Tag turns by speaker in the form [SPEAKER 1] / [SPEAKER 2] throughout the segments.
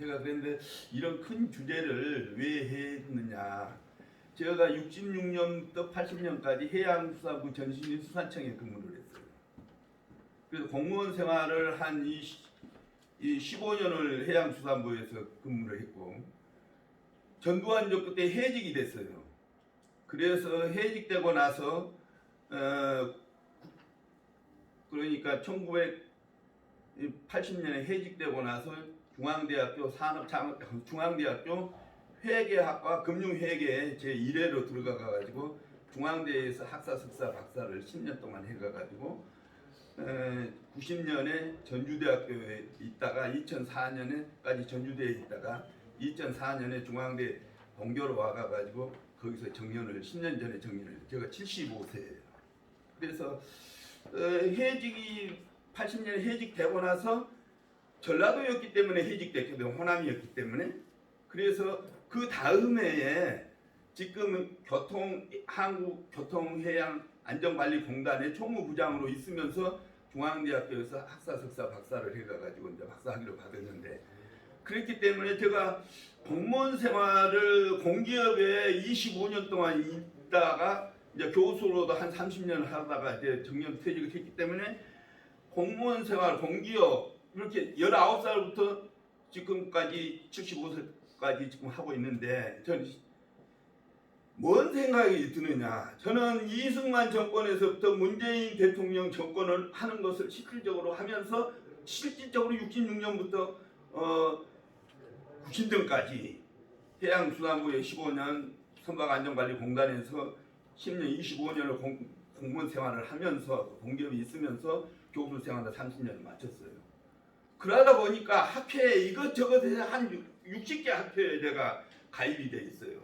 [SPEAKER 1] 제가 그랬는데 이런 큰 주제를 왜 했느냐. 제가 66년부터 80년까지 해양수산부 전신인 수산청에 근무를 했어요. 그래서 공무원 생활을 한 15년을 해양수산부에서 근무를 했고 전두환 그때 해직이 됐어요. 그래서 해직되고 나서 그러니까 1980년에 해직되고 나서 중앙대학교 회계학과 금융회계 제1회로 들어가가지고 중앙대에서 학사, 석사, 박사를 10년 동안 해가가지고 90년에 전주대학교에 있다가 2004년에까지 전주대에 있다가 2004년에 중앙대 본교로 와가지고 거기서 정년을 10년 전에 정년을 제가 75세예요. 그래서 해직이 80년에 해직되고 나서 전라도였기 때문에 해직됐거든요. 호남이었기 때문에. 그래서 그 다음 해에 지금 한국교통해양안전관리공단의 총무부장으로 있으면서 중앙대학교에서 학사, 석사, 박사를 해가지고 이제 박사학위를 받았는데 그렇기 때문에 제가 공무원 생활을 공기업에 25년 동안 있다가 이제 교수로도 한 30년 하다가 이제 정년 퇴직을 했기 때문에 공무원 생활, 공기업 이렇게 19살부터 지금까지 75세까지 지금 하고 있는데 저는 뭔 생각이 드느냐. 저는 이승만 정권에서부터 문재인 대통령 정권을 하는 것을 실질적으로 하면서 실질적으로 66년부터 90년까지 해양수산부에 15년 선박안전관리공단에서 10년 25년을 공무원 생활을 하면서 공기업이 있으면서 교수 생활을 30년을 마쳤어요. 그러다 보니까 학회에 이것저것 해서 한 60개 학회에 내가 가입이 돼 있어요.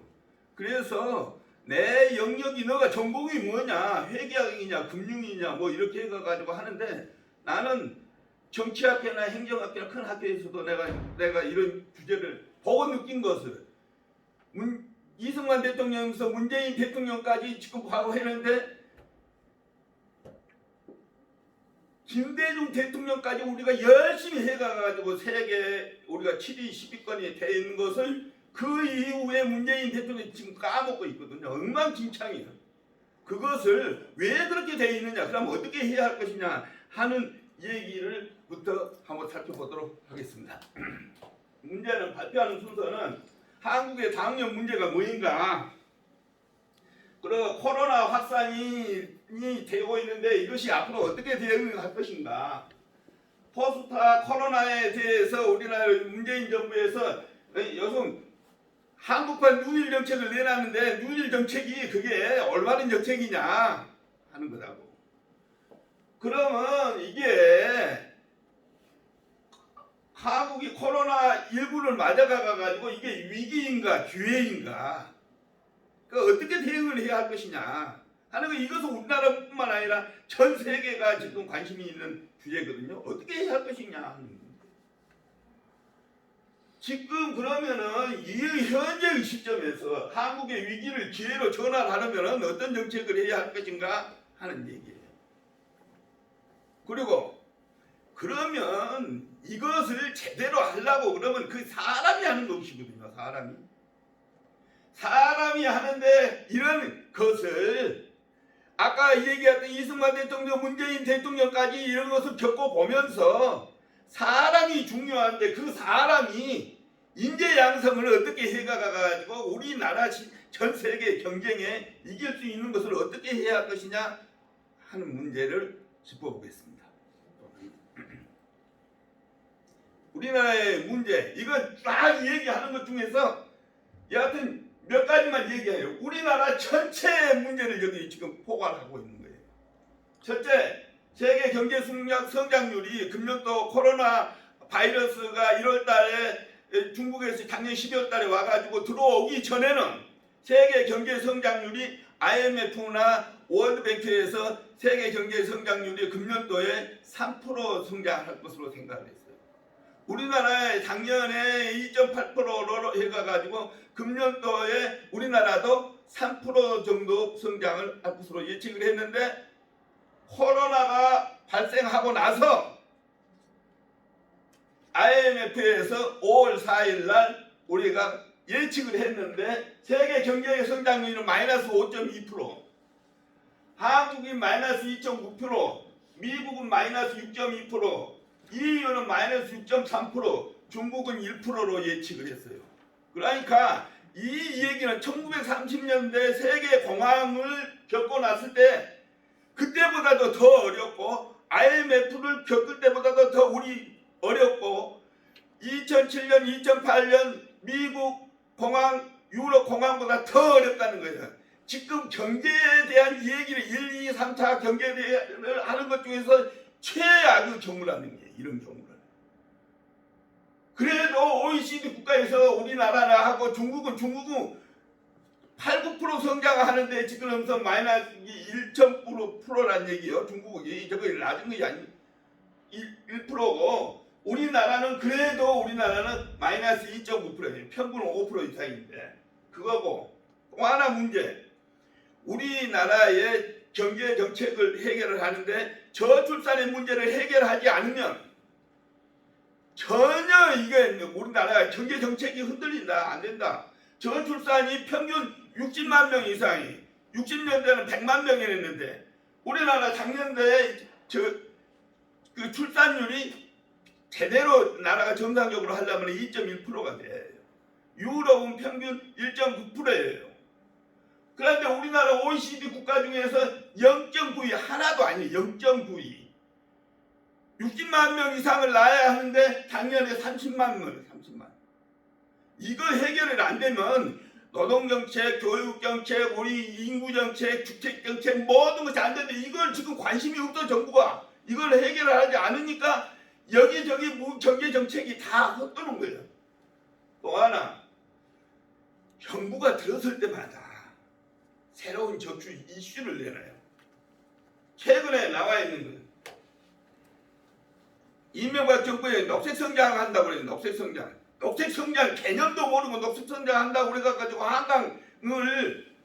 [SPEAKER 1] 그래서 내 영역이 너가 전공이 뭐냐, 회계학이냐, 금융이냐 뭐 이렇게 해가지고 하는데 나는 정치학회나 행정학회나 큰 학회에서도 내가 이런 주제를 보고 느낀 것을 이승만 대통령에서 문재인 대통령까지 지금 하고 했는데 김대중 대통령까지 우리가 열심히 해가지고 세계 우리가 7위 10위권이 돼 있는 것을 그 이후에 문재인 대통령이 지금 까먹고 있거든요. 엉망진창이에요. 그것을 왜 그렇게 돼 있느냐, 그럼 어떻게 해야 할 것이냐 하는 얘기를부터 한번 살펴보도록 하겠습니다. 문제는 발표하는 순서는 한국의 당면 문제가 뭐인가, 그리고 코로나 확산이 되고 있는데 이것이 앞으로 어떻게 대응할 것인가, 포스타 코로나에 대해서 우리나라 문재인 정부에서 요즘 한국판 누일 정책을 내놨는데 누일 정책이 그게 올바른 정책이냐 하는 거라고. 그러면 이게 한국이 코로나19를 맞아가가지고 이게 위기인가 기회인가, 그 어떻게 대응을 해야 할 것이냐 하는 거, 이것은 우리나라뿐만 아니라 전 세계가 지금 관심이 있는 주제거든요. 어떻게 해야 할 것이냐 하는 거. 지금 그러면은 이 현재의 시점에서 한국의 위기를 기회로 전환하려면 어떤 정책을 해야 할 것인가 하는 얘기예요. 그리고 그러면 이것을 제대로 하려고 그러면 그 사람이 하는 것이거든요. 사람이 하는데 이런 것을 아까 얘기했던 이승만 대통령, 문재인 대통령까지 이런 것을 겪어보면서 사람이 중요한데 그 사람이 인재 양성을 어떻게 해가가지고 우리나라 전 세계 경쟁에 이길 수 있는 것을 어떻게 해야 할 것이냐 하는 문제를 짚어보겠습니다. 우리나라의 문제, 이거 쫙 얘기하는 것 중에서 여하튼 몇 가지만 얘기해요. 우리나라 전체의 문제를 여기 지금 포괄하고 있는 거예요. 첫째, 세계 경제 성장률이 금년도 코로나 바이러스가 1월 달에 중국에서 작년 12월 달에 와가지고 들어오기 전에는 세계 경제 성장률이 IMF나 월드뱅크에서 세계 경제 성장률이 금년도에 3% 성장할 것으로 생각을 했어요. 우리나라에 작년에 2.8%로 해가지고 금년도에 우리나라도 3% 정도 성장을 할 것으로 예측을 했는데 코로나가 발생하고 나서 IMF에서 5월 4일 날 우리가 예측을 했는데 세계 경제의 성장률은 마이너스 5.2%, 한국이 마이너스 2.9%, 미국은 마이너스 6.2%, EU는 마이너스 6.3%, 중국은 1%로 예측을 했어요. 그러니까 이 얘기는 1930년대 세계 공황을 겪고 났을 때 그때보다도 더 어렵고 IMF를 겪을 때보다도 더 우리 어렵고 2007년, 2008년 미국 공황, 유럽 공황보다 더 어렵다는 거예요. 지금 경제에 대한 얘기를 1, 2, 3차 경제를 하는 것 중에서 최악의 경우라는 게 이런 경우는. 그래도 OECD 국가에서 우리나라나 하고 중국은 8, 9% 성장하는데 지금 하면서 마이너스 1.9%란 얘기예요. 중국이 저거 낮은 것이 아니 1%고 우리나라는 그래도 우리나라는 마이너스 2.9%예요. 평균은 5% 이상인데 그거고 또 하나 문제. 우리나라의 경제 정책을 해결을 하는데 저출산의 문제를 해결하지 않으면 전혀 이게 우리나라 경제 정책이 흔들린다. 안 된다. 저출산이 평균 60만 명 이상이 60년대는 100만 명이었는데 우리나라 작년에 그 출산율이 제대로 나라가 정상적으로 하려면 2.1%가 돼요. 유럽은 평균 1.9%예요. 그런데 우리나라 OECD 국가 중에서 0.92 하나도 아니에요. 0.92. 60만 명 이상을 낳아야 하는데 작년에 30만 명, 30만. 이거 해결이 안 되면 노동정책, 교육정책, 우리 인구정책, 주택정책 모든 것이 안 되는데 이걸 지금 관심이 없어 정부가. 이걸 해결하지 않으니까 여기저기 경제정책이 다 헛도는 거예요. 또 하나 정부가 들었을 때마다 새로운 정치 이슈를 내놔요. 최근에 나와 있는 거예요. 이명박 정부에 녹색성장 한다고 그래요. 녹색성장. 녹색성장 개념도 모르고 녹색성장 한다고 그래가지고 한강을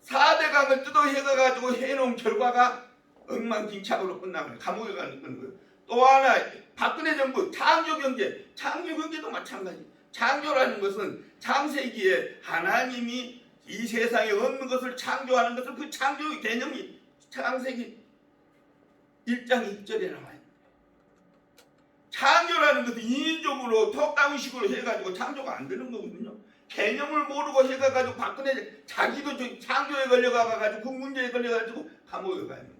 [SPEAKER 1] 4대강을 뜯어해가지고 해놓은 결과가 엉망진창으로 끝나면 감옥에 가는 거예요. 또 하나 박근혜 정부 창조경제. 창조경제도 마찬가지. 창조라는 것은 창세기에 하나님이 이 세상에 없는 것을 창조하는 것을 그 창조의 개념이 창세기 1장 1절에 나와요. 창조라는 것은 인위적으로 턱다운식으로 해가지고 창조가 안 되는 거거든요. 개념을 모르고 해가지고 박근혜 자기도 창조에 걸려가가지고 그 문제에 걸려가지고 감옥에 가는 거예요.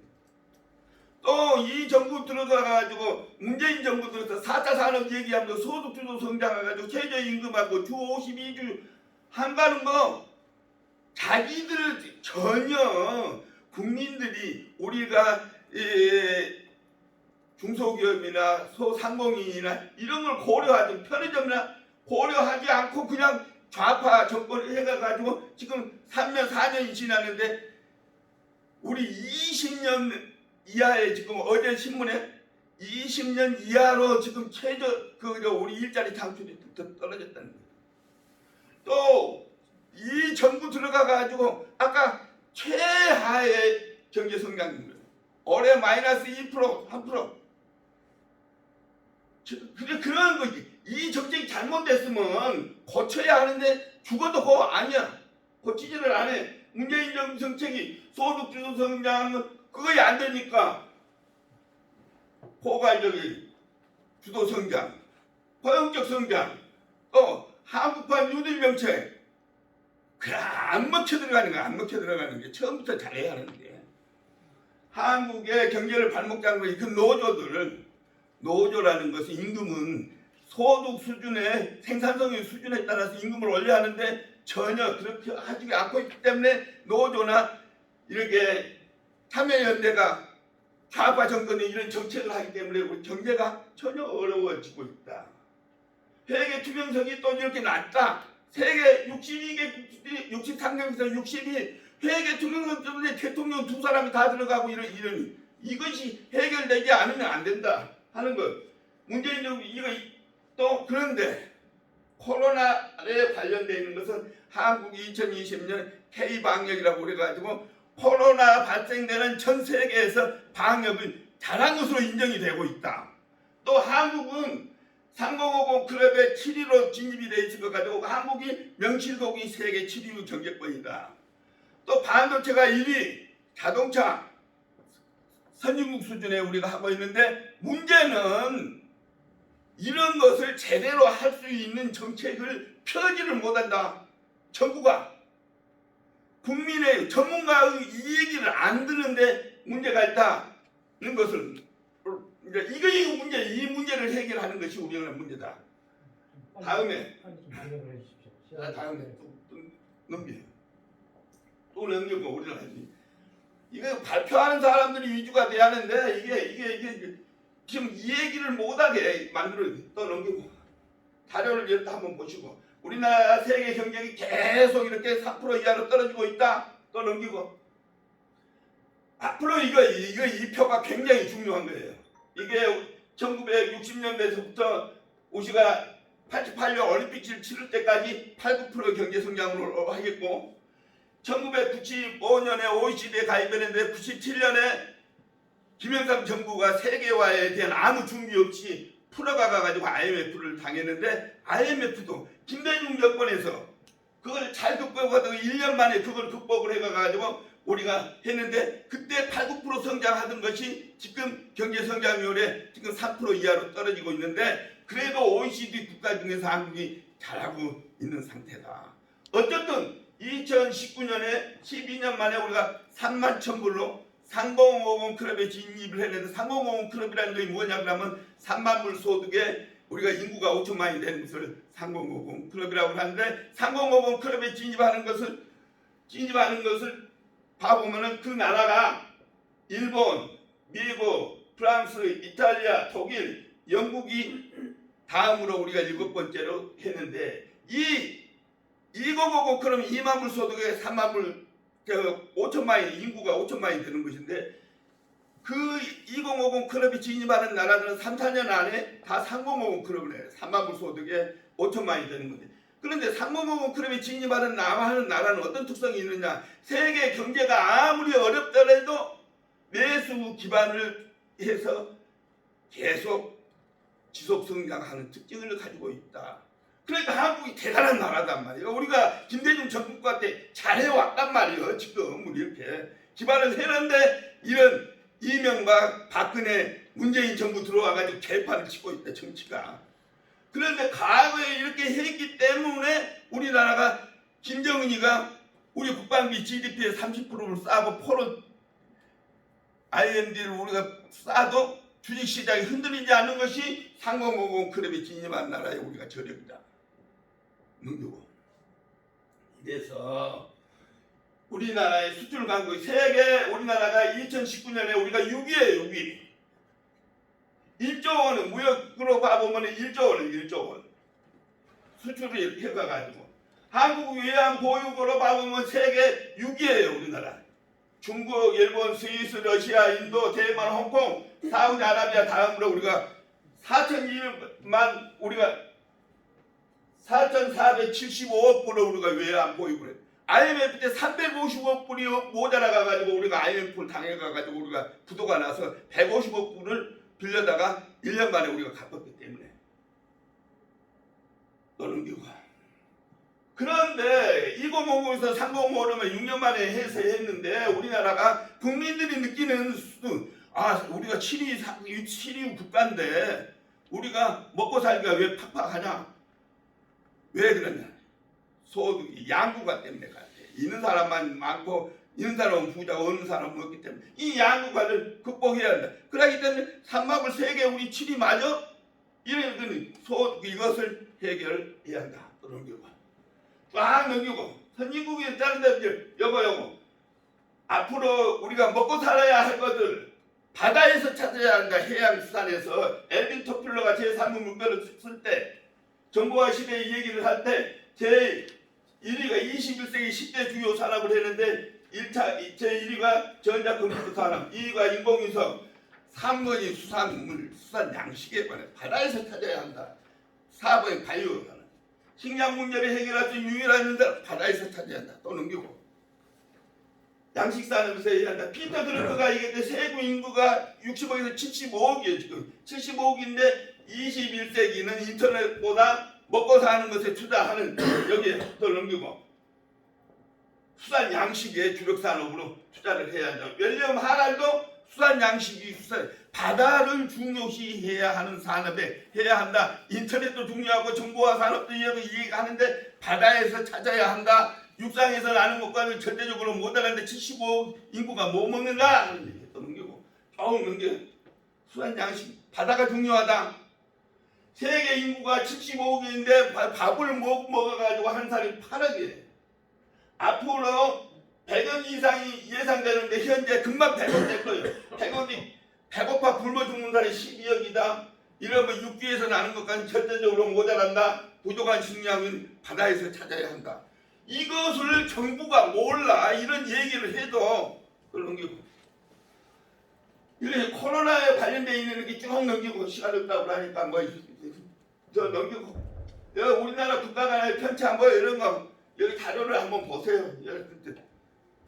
[SPEAKER 1] 또 이 정부 들어가가지고 문재인 정부 들어서 4차 산업 얘기하면서 소득주도 성장해가지고 최저임금하고 주 52주 한다는 거 자기들 전혀 국민들이 우리가 중소기업이나 소상공인이나 이런 걸 고려하지 편의점이나 고려하지 않고 그냥 좌파 정권을 해가지고 지금 3년 4년이 지났는데 우리 20년 이하에 지금 어제 신문에 20년 이하로 지금 우리 일자리 창출이 떨어졌다는 거예요. 또 이 정부 들어가가지고 아까 최하의 경제 성장률 올해 마이너스 2% 3%. 그런 거지. 이 정책이 잘못됐으면 고쳐야 하는데 죽어도 그거 아니야. 고치지를 안 해. 문재인 정부 정책이 소득주도 성장 그거이 안 되니까 포괄적인 주도 성장, 포용적 성장, 또 한국판 뉴딜 정책 그래 안 먹혀 들어가는 거야. 안 먹혀 들어가는 게 처음부터 잘해야 하는데 한국의 경제를 발목 잡는 거지. 그 노조라는 것은 임금은 소득 수준의 생산성의 수준에 따라서 임금을 올려야 하는데 전혀 그렇게 하지 않고 있기 때문에 노조나 이렇게 참여연대가 좌파 정권이 이런 정책을 하기 때문에 우리 경제가 전혀 어려워지고 있다. 회계 투명성이 또 이렇게 낮다. 세계 62개, 63개국에서 62 회계 투명성 때문에 대통령 두 사람이 다 들어가고 이런 이것이 해결되지 않으면 안 된다 하는 것. 문재인 정부 이거 또 그런데 코로나에 관련되어 있는 것은 한국이 2020년 K-방역이라고 그래가지고 코로나 발생되는 전 세계에서 방역을 잘한 것으로 인정이 되고 있다. 또 한국은 3050 클럽에 7위로 진입이 돼 있을 것 가지고 한국이 명실공히 세계 7위 경제권이다. 또 반도체가 1위, 자동차 선진국 수준에 우리가 하고 있는데 문제는 이런 것을 제대로 할 수 있는 정책을 펴지를 못한다. 정부가 국민의 전문가의 이 얘기를 안 듣는데 문제가 있다는 것을 이거 문제, 이 문제를 해결하는 것이 우리나라 문제다. 다음에 다음에 또 넘겨요. 또 넘기고 우리나라 이거 발표하는 사람들이 위주가 돼야 하는데 이게 지금 이 얘기를 못하게 만들어요. 또 넘기고 자료를 이렇게 한번 보시고 우리나라 세계 경쟁이 계속 이렇게 3% 이하로 떨어지고 있다. 또 넘기고 앞으로 이 표가 굉장히 중요한 거예요. 이게 1960년대에서부터 우리가 88년 올림픽을 치를 때까지 8, 9% 경제 성장을 하겠고 1995년에 OECD에 가입했는데 97년에 김영삼 정부가 세계화에 대한 아무 준비 없이 풀어가가지고 IMF를 당했는데 IMF도 김대중 정권에서 그걸 잘 극복하다가 1년 만에 그걸 극복을 해가지고 우리가 했는데 그때 8, 9% 성장하던 것이 지금 경제 성장률에 지금 3% 이하로 떨어지고 있는데 그래도 OECD 국가 중에서 한국이 잘하고 있는 상태다. 어쨌든 2019년에 12년 만에 우리가 3만 1,000불로 3050 클럽에 진입을 했는데 3050 클럽이라는 것이 뭐냐 그러면 3만 불 소득에 우리가 인구가 5천만이 되는 것을 3050 클럽이라고 하는데 3050 클럽에 진입하는 것을 봐보면은 그 나라가 일본, 미국, 프랑스, 이탈리아, 독일, 영국이 다음으로 우리가 7번째로 했는데 이 2050 클럽 2만 불 소득에 3만 불 5천만이 인구가 5천만이 되는 것인데 그 2050 클럽이 진입하는 나라들은 3, 4년 안에 다 3050 클럽을 해요. 3만 불 소득에 5천만이 되는 건데 그런데 3050 클럽에 진입하는 나라는 어떤 특성이 있느냐 세계 경제가 아무리 어렵더라도 내수 기반을 해서 계속 지속 성장하는 특징을 가지고 있다. 그러니까 한국이 대단한 나라단 말이에요. 우리가 김대중 정부과 때 잘해왔단 말이에요. 지금 우리 이렇게 기반을 해는데 이런 이명박, 박근혜, 문재인 정부 들어와가지고 개판을 치고 있다 정치가. 그런데 과거에 이렇게 했기 때문에 우리나라가 김정은이가 우리 국방비 GDP의 30%를 싸고 포로 IMD를 우리가 싸도 주식시장이 흔들리지 않는 것이 3050 클럽에 진입한 나라에 우리가 저력이다. 능력고 이래서 우리나라의 수출 강국 세계 우리나라가 2019년에 우리가 6위에요. 6위 1조 원은 무역으로 봐보면 1조 원이에요. 1조 원 수출을 해가가지고 한국 외환 보유고로 봐보면 세계 6위에요. 우리나라 중국, 일본, 스위스, 러시아, 인도, 대만, 홍콩, 사우디아라비아 다음으로 우리가 4,200만 우리가 4,475억 불을 우리가 외환 보유고래. IMF 때 350억 불이 모자라가지고 우리가 IMF를 당해가지고 우리가 부도가 나서 150억 불을 빌려다가 1년 만에 우리가 갚았기 때문에 너는 기가. 그런데 2050에서 3050을 6년 만에 해서 했는데 우리나라가 국민들이 느끼는 수준 우리가 7위 국가인데 우리가 먹고 살기가 왜 팍팍하냐? 왜 그러냐? 소득이 양극화 때문에 가야 돼. 있는 사람만 많고 있는 사람은 부자고 없는 사람은 없기 때문에 이 양극화를 극복해야 한다. 그렇기 때문에 3만 불 세계 우리 7위 맞아? 이런 소득 이것을 해결해야 한다. 또 넘기고 쫙 넘기고 선진국에 다른데 요거 앞으로 우리가 먹고 살아야 할 것들 바다에서 찾아야 한다. 해양수산에서 엘빈 토플러가 제3의 문표를 쓸 때 정보화 시대에 이 얘기를 할 때 제1위가 21세기 10대 주요 산업을 했는데 제1위가 전자컴퓨터 산업, 2위가 인공위성, 3번이 수산물, 수산 양식에 관해 바다에서 찾아야 한다. 4번이 바이오 산업. 식량 문제를 해결할 수 있는 유일한 인자 바다에서 찾아야 한다. 또 넘기고 양식 산업에서 해야 한다. 피터 드러커가 얘기했는데 세계 인구가 60억에서 75억이에요. 지금 75억인데 21세기는 인터넷보다 먹고 사는 것에 투자하는 여기에 더 넘기고 수산 양식의 주력 산업으로 투자를 해야 한다. 윌리엄 하랄도 수산 양식이 바다를 중요시해야 하는 산업에 해야 한다. 인터넷도 중요하고 정보화 산업도 이해하는데 바다에서 찾아야 한다. 육상에서 나는 것과는 절대적으로 못하는데 75억 인구가 뭐 먹는가? 또 넘기고 조금 넘겨. 수산 양식 바다가 중요하다. 세계 인구가 75억인데 밥을 못 먹어가지고 한 살이 8억이에요. 앞으로 100억 이상이 예상되는데 현재 금방 100억 될 거예요. 100억이 배고파 굶어 죽는 사람이 12억이다. 이러면 육지에서 나는 것과는 절대적으로 모자란다. 부족한 식량은 바다에서 찾아야 한다. 이것을 정부가 몰라 이런 얘기를 해도 그걸 넘기고 이렇게 코로나에 관련되어 있는 게 쭉 넘기고 시간 없다고 하니까 뭐 저 넘기고 여기 우리나라 국가 간의 편차 뭐 이런 거 여기 자료를 한번 보세요.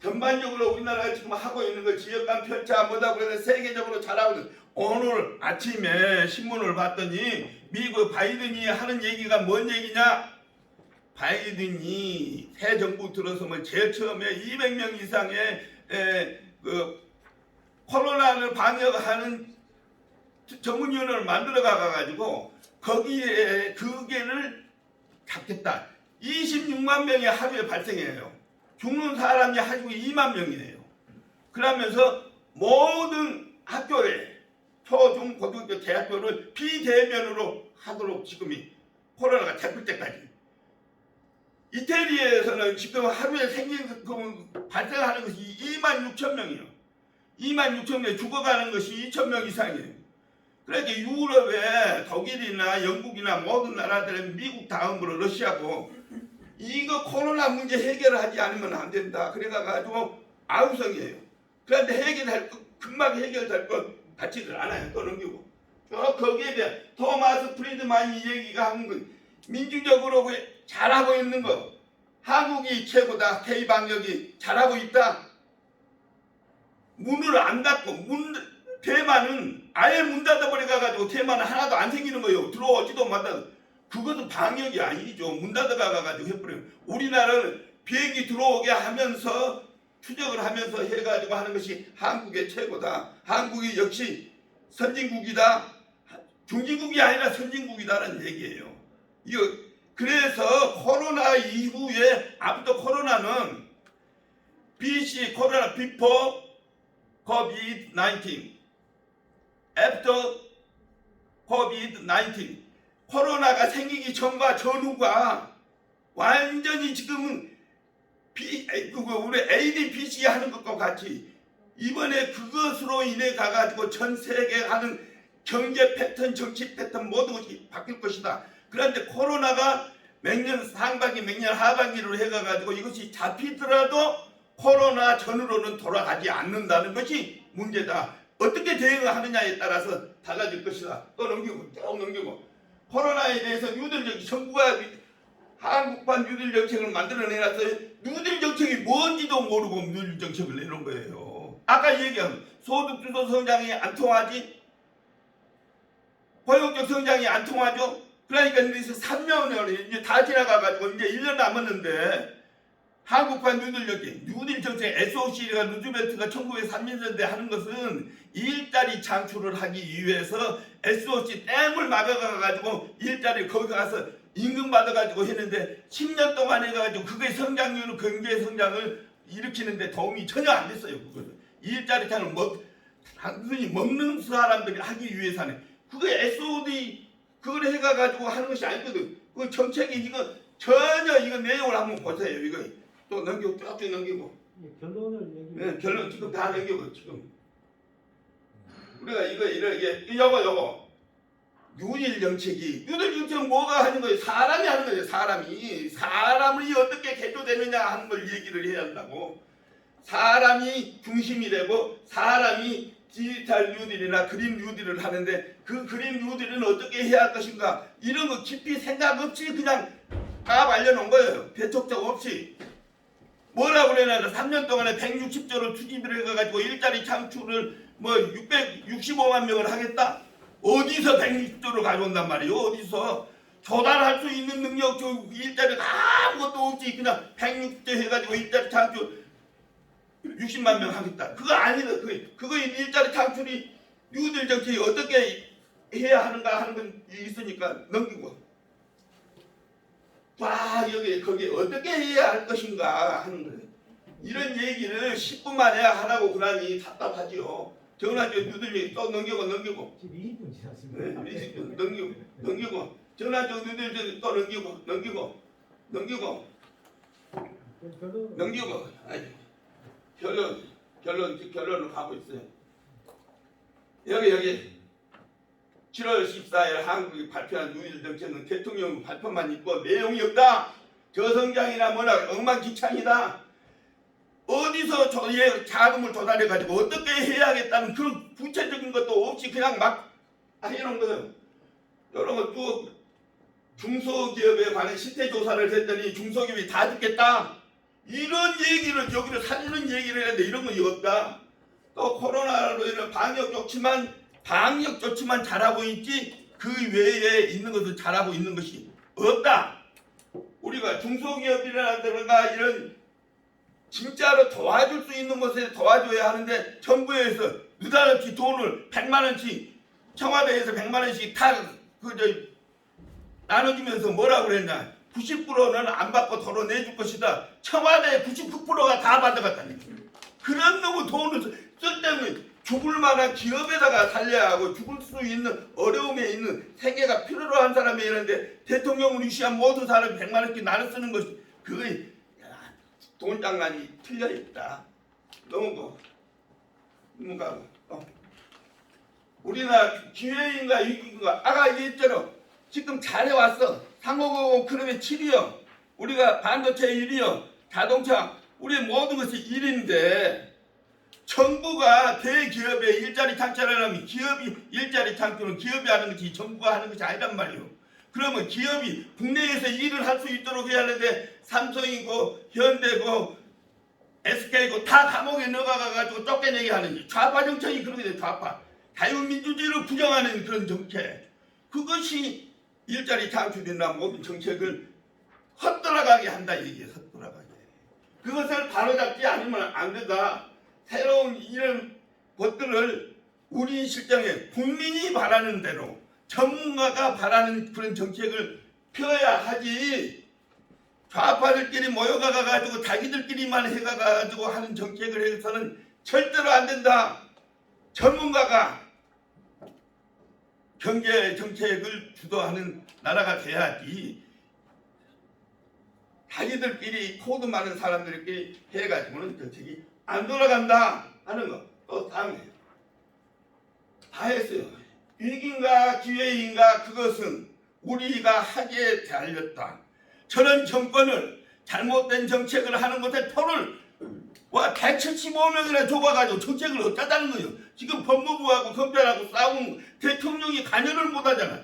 [SPEAKER 1] 전반적으로 우리나라가 지금 하고 있는 거 지역 간 편차 뭐다 그래서 세계적으로 잘하고 있는 오늘 아침에 신문을 봤더니 미국 바이든이 하는 얘기가 뭔 얘기냐? 바이든이 새 정부 들어서면 제일 처음에 200명 이상의 그 코로나를 방역하는 전문위원회를 만들어 가가지고 거기에 그게를 잡겠다. 26만 명이 하루에 발생해요. 죽는 사람이 하루 2만 명이에요. 그러면서 모든 학교에 초중 고등학교 대학교를 비대면으로 하도록 지금이 코로나가 잡힐 때까지. 이태리에서는 지금 하루에 발생하는 것이 2만 6천 명이에요. 2만 6천 명 죽어가는 것이 2천 명 이상이에요. 그러니까 유럽의 독일이나 영국이나 모든 나라들은 미국 다음으로 러시아고 이거 코로나 문제 해결을 하지 않으면 안 된다. 그래가지고 아우성이에요. 그런데 해결할 것, 금방 해결될 것 같지를 않아요. 또 넘기고. 거기에 대해 토마스 프리드만이 얘기가 한 거, 민주적으로 잘하고 있는 거, 한국이 최고다. K-방역이 잘하고 있다. 문을 안 닫고 대만은 아예 문 닫아버려가지고 대만은 하나도 안 생기는 거예요. 들어오지도 못하고. 그것도 방역이 아니죠. 문 닫아가지고 해버려요. 우리나라는 비행기 들어오게 하면서 추적을 하면서 해가지고 하는 것이 한국의 최고다. 한국이 역시 선진국이다. 중진국이 아니라 선진국이다라는 얘기예요. 이거 그래서 코로나 이후에 앞부터 코로나는 BC 코로나 before COVID-19 after COVID-19 코로나가 생기기 전과 전후가 완전히 지금은 우리 ADPC 하는 것과 같이 이번에 그것으로 인해 가가지고 전 세계 하는 경제 패턴, 정치 패턴 모든 것이 바뀔 것이다. 그런데 코로나가 맹년 상반기, 맹년 하반기로 해가지고 이것이 잡히더라도 코로나 전으로는 돌아가지 않는다는 것이 문제다. 어떻게 대응을 하느냐에 따라서 달라질 것이다. 또 넘기고 쭉 넘기고 코로나에 대해서 뉴딜 정부가 한국판 뉴딜 정책을 만들어내놨어요. 뉴딜 정책이 뭔지도 모르고 뉴딜 정책을 내놓은 거예요. 아까 얘기한 소득 주도 성장이 안 통하지, 포용적 성장이 안 통하죠. 그러니까 이제 3년을 이제 다 지나가가지고 이제 1년 남았는데 한국판 뉴딜 정책 SOC가 루즈벨트가 1930년대 하는 것은 일자리 창출을 하기 위해서 SOC 댐을 막아가지고 일자리 거기 가서 임금 받아가지고 했는데 10년 동안 해가지고 그게 성장률 경제 성장을 일으키는데 도움이 전혀 안 됐어요. 그거는 일자리 창을 단순히 먹는 사람들이 하기 위해서는 그게 SOD 그걸 해가지고 하는 것이 아니거든. 그 정책이 이거 전혀 이거 내용을 한번 보세요. 이거 또 넘기고 쭉 넘기고.
[SPEAKER 2] 결론을 얘기.
[SPEAKER 1] 네, 결론 지금 다 넘기고 지금 우리가 요거 뉴딜 정책이 뉴딜 정책은 뭐가 하는 거예요? 사람이 하는 거예요. 사람이 어떻게 개조되느냐 하는 걸 얘기를 해야 한다고. 사람이 중심이 되고 사람이 디지털 뉴딜이나 그린 뉴딜을 하는데 그 그린 뉴딜은 어떻게 해야 할 것인가 이런 거 깊이 생각 없이 그냥 다 알려놓은 거예요. 배척적 없이. 뭐라고 그래야 3년 동안에 160조를 투입을 해가지고 일자리 창출을 뭐 665만 명을 하겠다. 어디서 160조를 가져온단 말이에요. 어디서 조달할 수 있는 능력, 일자리가 아무것도 없지. 그냥 160조 해가지고 일자리 창출 60만 명 하겠다. 그거 아니다. 그거 일자리 창출이 뉴딜 정책이 어떻게 해야 하는가 하는 건 있으니까 넘기고. 여기 거기 어떻게 해야 할 것인가 하는 거예요. 이런 얘기를 10분 만에 하라고 그러니 답답하지요. 전화저 뉴딜 또 넘기고
[SPEAKER 2] 지금 20분 지났습니다.
[SPEAKER 1] 네, 20분 넘기고 전화저 뉴딜 또 넘기고 아니, 결론을 가고 있어요. 여기 7월 14일 한국이 발표한 뉴딜 정책은 대통령 발표만 있고 내용이 없다. 저성장이나 뭐나 엉망진창이다. 어디서 자금을 조달해가지고 어떻게 해야겠다는 그런 구체적인 것도 없이 그냥 막 해놓은 거예요. 여러분 또 중소기업에 관한 실태조사를 했더니 중소기업이 다 듣겠다. 이런 얘기를 여기를 살리는 얘기를 했는데 이런 건 없다. 또 코로나로 인한 방역 조치만 잘하고 있지 그 외에 있는 것은 잘하고 있는 것이 없다. 우리가 중소기업이라든가 이런 진짜로 도와줄 수 있는 것에 도와줘야 하는데 정부에서 느닷없이 돈을 100만 원씩 청와대에서 100만 원씩 다 나눠주면서 뭐라고 그랬냐. 90%는 안 받고 도로 내줄 것이다. 청와대 99%가 다 받아갔다니. 그런 놈의 돈을 쓸 때는 죽을 만한 기업에다가 살려야 하고 죽을 수 있는 어려움에 있는 생계가 필요로 한 사람이 있는데 대통령을 위시한 모든 사람이 100만 원씩 나눠 쓰는 것이 그게 돈 장난이 틀려 있다. 너무 가고. 우리나라 기회인가 위기인가 아까 얘기했잖아. 지금 잘해왔어. 상호공업 그러면 7위요. 우리가 반도체 1위요. 자동차 우리 모든 것이 1위인데 정부가 대기업에 일자리 창출하려면 기업이 일자리 창출은 기업이 하는 것이 정부가 하는 것이 아니란 말이에요. 그러면 기업이 국내에서 일을 할 수 있도록 해야 하는데 삼성이고 현대고 SK고 다 감옥에 넣어가가지고 쫓겨내게 하는 좌파 정책이 그렇게 돼. 좌파 자유민주주의를 부정하는 그런 정책. 그것이 일자리 창출이나 모든 정책을 헛돌아가게 한다 이게 헛돌아가게. 그것을 바로잡지 않으면 안 된다. 새로운 이런 것들을 우리 실정에 국민이 바라는 대로 전문가가 바라는 그런 정책을 펴야 하지. 좌파들끼리 모여가가지고 자기들끼리만 해가가지고 하는 정책을 해서는 절대로 안 된다. 전문가가 경제 정책을 주도하는 나라가 돼야지. 자기들끼리 코드 많은 사람들끼리 해가지고는 정책이 안 돌아간다 하는 거. 또 다음에 다 했어요. 위기인가 기회인가 그것은 우리가 하기에 달렸다. 저런 정권을 잘못된 정책을 하는 것에 표를 175명이나 줘가지고 정책을 어쩌다는 거예요. 지금 법무부하고 검찰하고 싸우는 대통령이 관여를 못하잖아.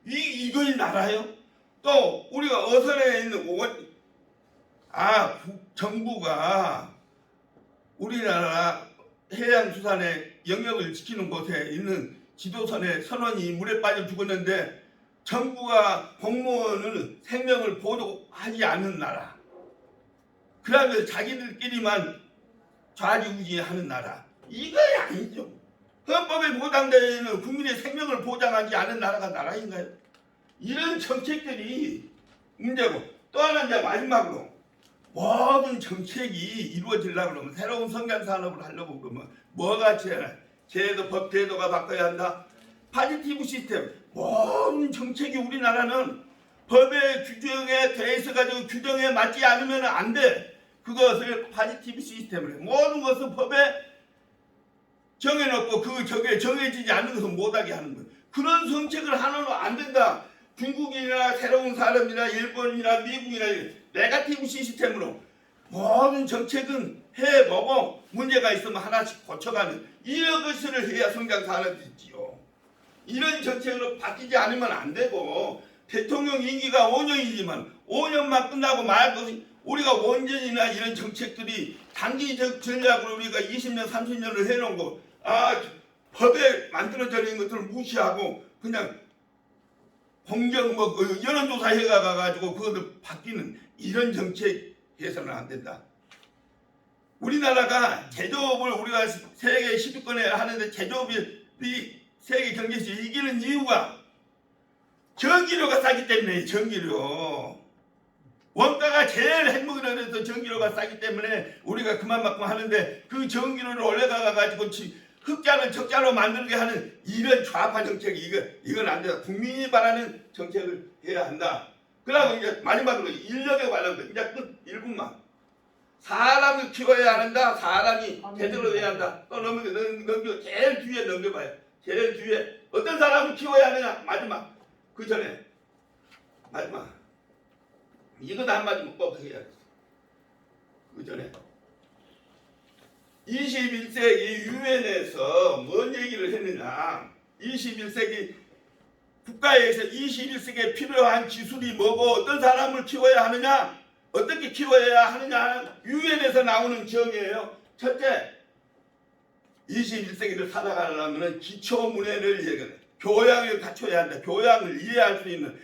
[SPEAKER 1] 이거이 나라요? 또 우리가 어선에 있는 정부가 우리나라 해양수산의 영역을 지키는 곳에 있는 지도선에 선원이 물에 빠져 죽었는데 정부가 공무원은 생명을 보호하지 않는 나라. 그러면서 자기들끼리만 좌지우지하는 나라. 이거야 아니죠. 헌법에 보장되어 있는 국민의 생명을 보장하지 않은 나라가 나라인가요? 이런 정책들이 문제고 또 하나 이제 마지막으로 모든 정책이 이루어지려고 그러면 새로운 성장산업을 하려고 그러면 뭐가 제도 법 제도가 바꿔야 한다. 파지티브 시스템. 모든 정책이 우리나라는 법의 규정에 대해서 가지고 규정에 맞지 않으면 안 돼. 그것을 파지티브 시스템을 해. 모든 것을 법에 정해놓고 저게 정해지지 않는 것은 못하게 하는 거예요. 그런 정책을 하나는 안 된다. 중국이나 새로운 사람이나 일본이나 미국이나 네거티브 시스템으로 모든 정책은 해보고 문제가 있으면 하나씩 고쳐가는 이런 것을 해야 성장산업이지요. 이런 정책으로 바뀌지 않으면 안 되고 대통령 임기가 5년이지만 5년만 끝나고 말 것이 우리가 원전이나 이런 정책들이 단기적 전략으로 우리가 20년 30년을 해놓은 거 법에 만들어져 있는 것들을 무시하고 그냥 공정 뭐 여론조사 해가 가지고 그것을 바뀌는 이런 정책 해서는 안 된다. 우리나라가 제조업을 우리가 세계 10위권에 하는데 제조업이 세계 경제에서 이기는 이유가 전기료가 싸기 때문에. 전기료 원가가 제일 핵무기로 해서 전기료가 싸기 때문에 우리가 그만큼 하는데 그 전기료를 올려가 가지고 흑자를 적자로 만들게 하는 이런 좌파 정책이 이건 안 된다. 국민이 바라는 정책을 해야 한다. 그러고 이제 마지막으로 인력에 관련된 이제 끝 1분만. 사람을 키워야 한다. 사람이 제대로 돼야 한다. 또 넘겨 제일 뒤에 넘겨봐요. 제일 뒤에 어떤 사람을 키워야 하느냐. 마지막 그 전에 마지막 이거 한마디만 꼭 해야겠어. 그 전에 21세기 유엔에서 뭔 얘기를 했느냐. 21세기 국가에서 21세기에 필요한 기술이 뭐고 어떤 사람을 키워야 하느냐, 어떻게 키워야 하느냐 유엔에서 나오는 정의예요. 첫째, 21세기를 살아가려면 기초문해를 얘기해. 교양을 갖춰야 한다. 교양을 이해할 수 있는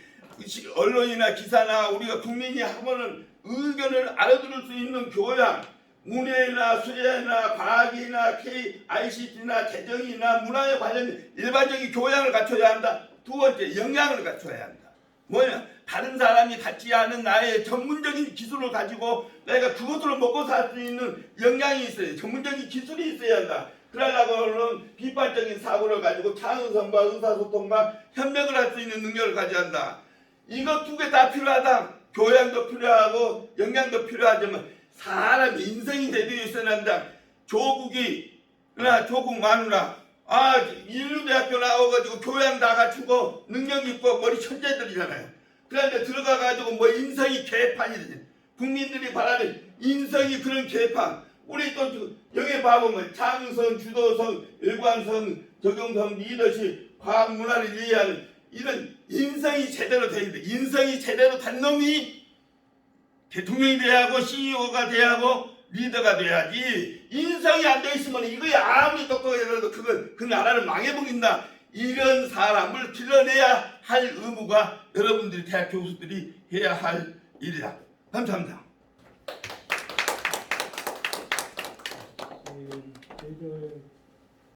[SPEAKER 1] 언론이나 기사나 우리가 국민이 하면은 의견을 알아들을 수 있는 교양, 문해나 수재나 과학이나 ICT나 재정이나 문화에 관련 일반적인 교양을 갖춰야 한다. 두 번째, 역량을 갖춰야 한다. 뭐냐? 다른 사람이 갖지 않은 나의 전문적인 기술을 가지고 내가 그것으로 먹고 살 수 있는 역량이 있어야, 전문적인 기술이 있어야 한다. 그러려고는 비판적인 사고를 가지고 창의성과 의사소통과 협력을 할 수 있는 능력을 가져야 한다. 이것 두 개 다 필요하다. 교양도 필요하고 역량도 필요하지만 사람 인성이 제대로 있어야 한다. 조국 마누라 인류대학교 나와가지고 교양 다 갖추고 능력 있고 머리 천재들이잖아요. 그런데 들어가가지고 뭐 인성이 개판이 되지. 국민들이 바라는 인성이 그런 개판. 우리 또 여기 봐보면 창의성, 주도성, 일관성, 적용성, 리더십, 과학 문화를 이해하는 이런 인성이 제대로 돼 있는데 인성이 제대로 된 놈이 대통령이 돼야 하고 CEO가 돼야 하고 리더가 돼야지. 인성이 안 돼 있으면 이거에 아무리 똑똑해도 그 나라를 망해버린다. 이런 사람을 길러내야 할 의무가 여러분들이 대학 교수들이 해야 할 일이다. 감사합니다.
[SPEAKER 2] 저희들